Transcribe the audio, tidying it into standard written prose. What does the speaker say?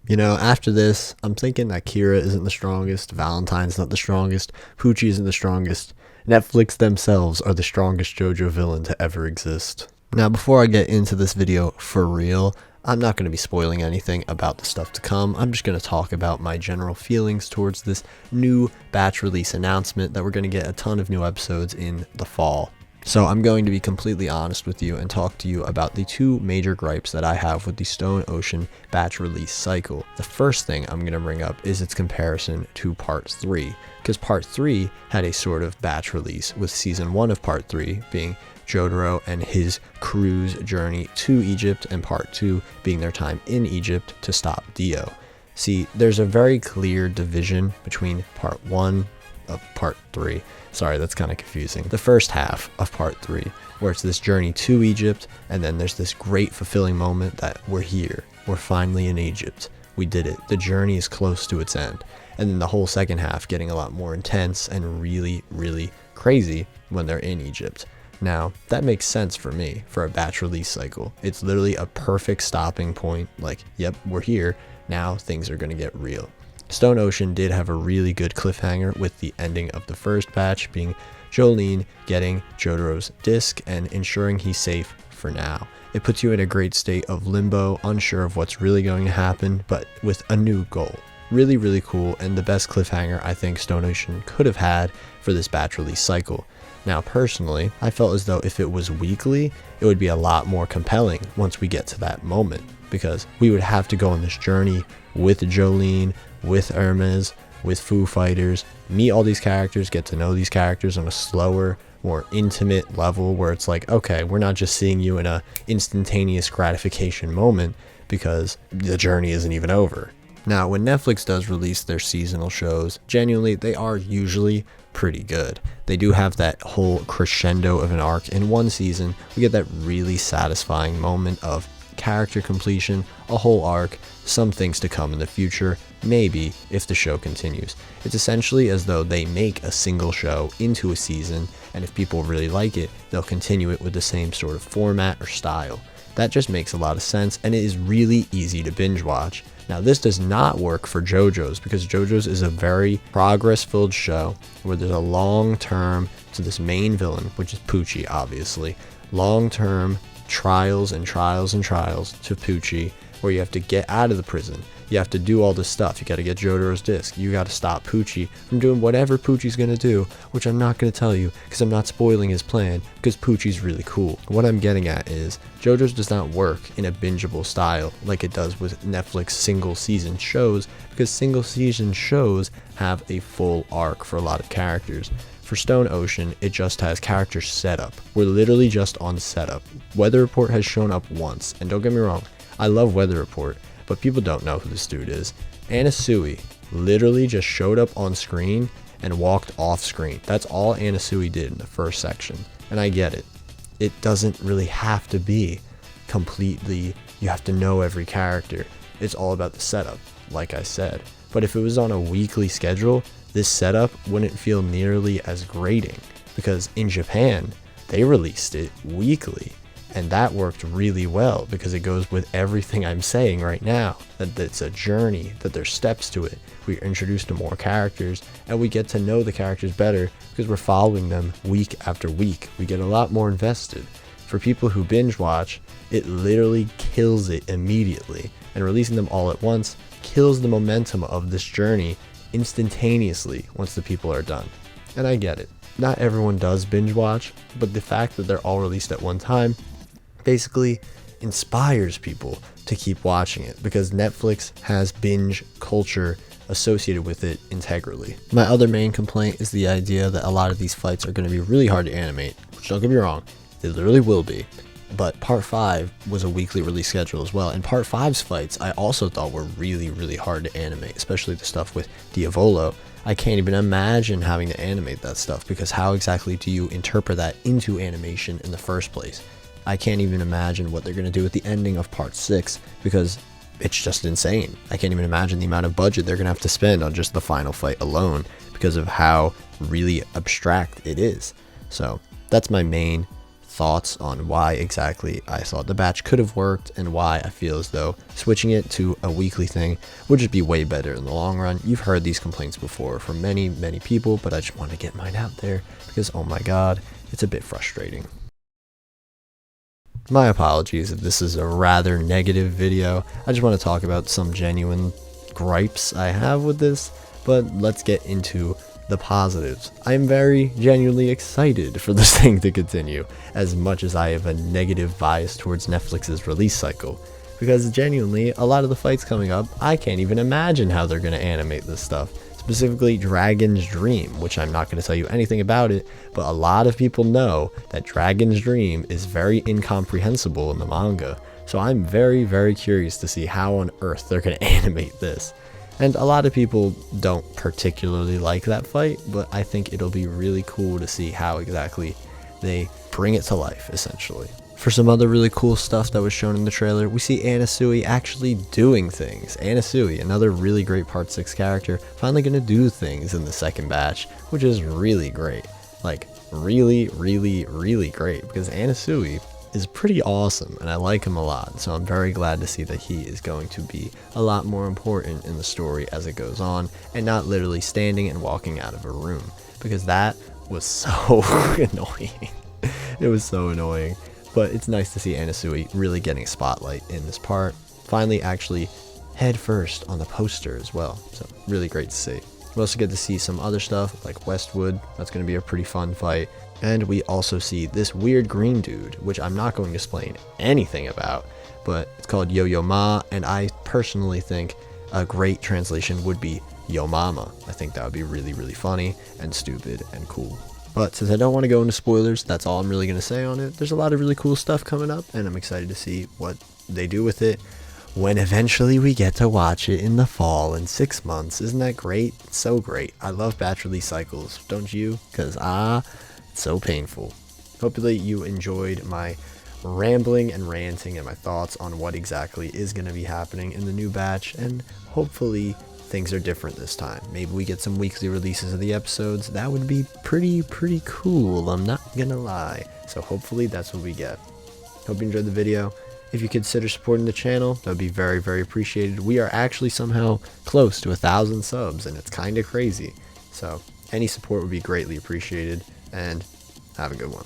After this, I'm thinking that Kira isn't the strongest, Valentine's not the strongest, Poochie isn't the strongest. Netflix themselves are the strongest JoJo villain to ever exist. Now, before I get into this video for real, I'm not going to be spoiling anything about the stuff to come. I'm just going to talk about my general feelings towards this new batch release announcement that we're going to get a ton of new episodes in the fall. So I'm going to be completely honest with you and talk to you about the two major gripes that I have with the Stone Ocean batch release cycle. The first thing I'm going to bring up is its comparison to Part 3, because Part 3 had a sort of batch release, with Season 1 of Part 3 being Jotaro and his crew's journey to Egypt, and Part 2 being their time in Egypt to stop Dio. See, there's a very clear division between Part 1 of Part 3. Sorry, that's kind of confusing. The first half of Part 3, where it's this journey to Egypt, and then there's this great fulfilling moment that we're here. We're finally in Egypt. We did it. The journey is close to its end. And then the whole second half getting a lot more intense and really, really crazy when they're in Egypt. Now, that makes sense for me for a batch release cycle. It's literally a perfect stopping point. Like, yep, we're here. Now things are going to get real. Stone Ocean did have a really good cliffhanger with the ending of the first batch being Jolyne getting Jotaro's disc and ensuring he's safe for now. It puts you in a great state of limbo, unsure of what's really going to happen, but with a new goal. Really, really cool, and the best cliffhanger I think Stone Ocean could have had for this batch release cycle. Now, personally, I felt as though if it was weekly, it would be a lot more compelling once we get to that moment, because we would have to go on this journey with Jolyne, with Hermes, with Foo Fighters, meet all these characters, get to know these characters on a slower, more intimate level where it's like, okay, we're not just seeing you in a instantaneous gratification moment because the journey isn't even over. Now, when Netflix does release their seasonal shows, genuinely, they are usually pretty good. They do have that whole crescendo of an arc. In one season, we get that really satisfying moment of character completion, a whole arc, some things to come in the future, maybe, if the show continues. It's essentially as though they make a single show into a season, and if people really like it, they'll continue it with the same sort of format or style. That just makes a lot of sense, and it is really easy to binge watch. Now, this does not work for JoJo's, because JoJo's is a very progress-filled show where there's a long term to this main villain, which is Poochie, obviously. Long-term trials and trials and trials to Poochie, where you have to get out of the prison. You have to do all this stuff. You got to get Jotaro's disc. You got to stop Poochie from doing whatever Poochie's going to do, which I'm not going to tell you because I'm not spoiling his plan, because Poochie's really cool. What I'm getting at is JoJo's does not work in a bingeable style like it does with Netflix single season shows, because single season shows have a full arc for a lot of characters. For Stone Ocean, it just has character setup. We're literally just on setup. Weather Report has shown up once, and don't get me wrong, I love Weather Report, but people don't know who this dude is. Anasui literally just showed up on screen and walked off screen. That's all Anasui did in the first section, and I get it. It doesn't really have to be completely, you have to know every character. It's all about the setup, like I said. But if it was on a weekly schedule, this setup wouldn't feel nearly as grating, because in Japan, they released it weekly. And that worked really well because it goes with everything I'm saying right now, that it's a journey, that there's steps to it. We're introduced to more characters, and we get to know the characters better because we're following them week after week. We get a lot more invested. For people who binge watch, it literally kills it immediately, and releasing them all at once kills the momentum of this journey instantaneously once the people are done. And I get it. Not everyone does binge watch, but the fact that they're all released at one time basically inspires people to keep watching it, because Netflix has binge culture associated with it integrally. My other main complaint is the idea that a lot of these fights are going to be really hard to animate, which, don't get me wrong, they literally will be. But Part 5 was a weekly release schedule as well, and Part 5's fights I also thought were really, really hard to animate, especially the stuff with Diavolo. I can't even imagine having to animate that stuff, because how exactly do you interpret that into animation in the first place? I can't even imagine what they're going to do with the ending of Part 6, because it's just insane. I can't even imagine the amount of budget they're going to have to spend on just the final fight alone, because of how really abstract it is. So that's my main thoughts on why exactly I thought the batch could have worked and why I feel as though switching it to a weekly thing would just be way better in the long run. You've heard these complaints before from many people, but I just want to get mine out there because oh my god, it's a bit frustrating. My apologies if this is a rather negative video. I just want to talk about some genuine gripes I have with this, but let's get into the positives. I am very genuinely excited for this thing to continue, as much as I have a negative bias towards Netflix's release cycle, because genuinely, a lot of the fights coming up, I can't even imagine how they're going to animate this stuff. Specifically Dragon's Dream, which I'm not going to tell you anything about it, but a lot of people know that Dragon's Dream is very incomprehensible in the manga, so I'm very curious to see how on earth they're going to animate this. And a lot of people don't particularly like that fight, but I think it'll be really cool to see how exactly they bring it to life, essentially. For some other really cool stuff that was shown in the trailer, we see Anasui actually doing things. Anasui, another really great Part 6 character, finally gonna do things in the second batch, which is really great. Like, really great, because Anasui is pretty awesome, and I like him a lot, so I'm very glad to see that he is going to be a lot more important in the story as it goes on, and not literally standing and walking out of a room, because that was so annoying. It was so annoying. But it's nice to see Anasui really getting a spotlight in this part. Finally actually head first on the poster as well. So really great to see. We also get to see some other stuff like Westwood. That's going to be a pretty fun fight. And we also see this weird green dude, which I'm not going to explain anything about. But it's called Yo-Yo Ma. And I personally think a great translation would be Yo Mama. I think that would be really funny and stupid and cool. But since I don't want to go into spoilers, that's all I'm really going to say on it. There's a lot of really cool stuff coming up, and I'm excited to see what they do with it when eventually we get to watch it in the fall in 6 months. Isn't that great? It's so great. I love batch release cycles, don't you? Because, it's so painful. Hopefully you enjoyed my rambling and ranting and my thoughts on what exactly is going to be happening in the new batch, and hopefully things are different this time. Maybe we get some weekly releases of the episodes. That would be pretty cool, I'm not gonna lie. So hopefully that's what we get. Hope you enjoyed the video. If you consider supporting the channel, that would be very appreciated. We are actually somehow close to 1,000 subs, and it's kind of crazy. So any support would be greatly appreciated, and have a good one.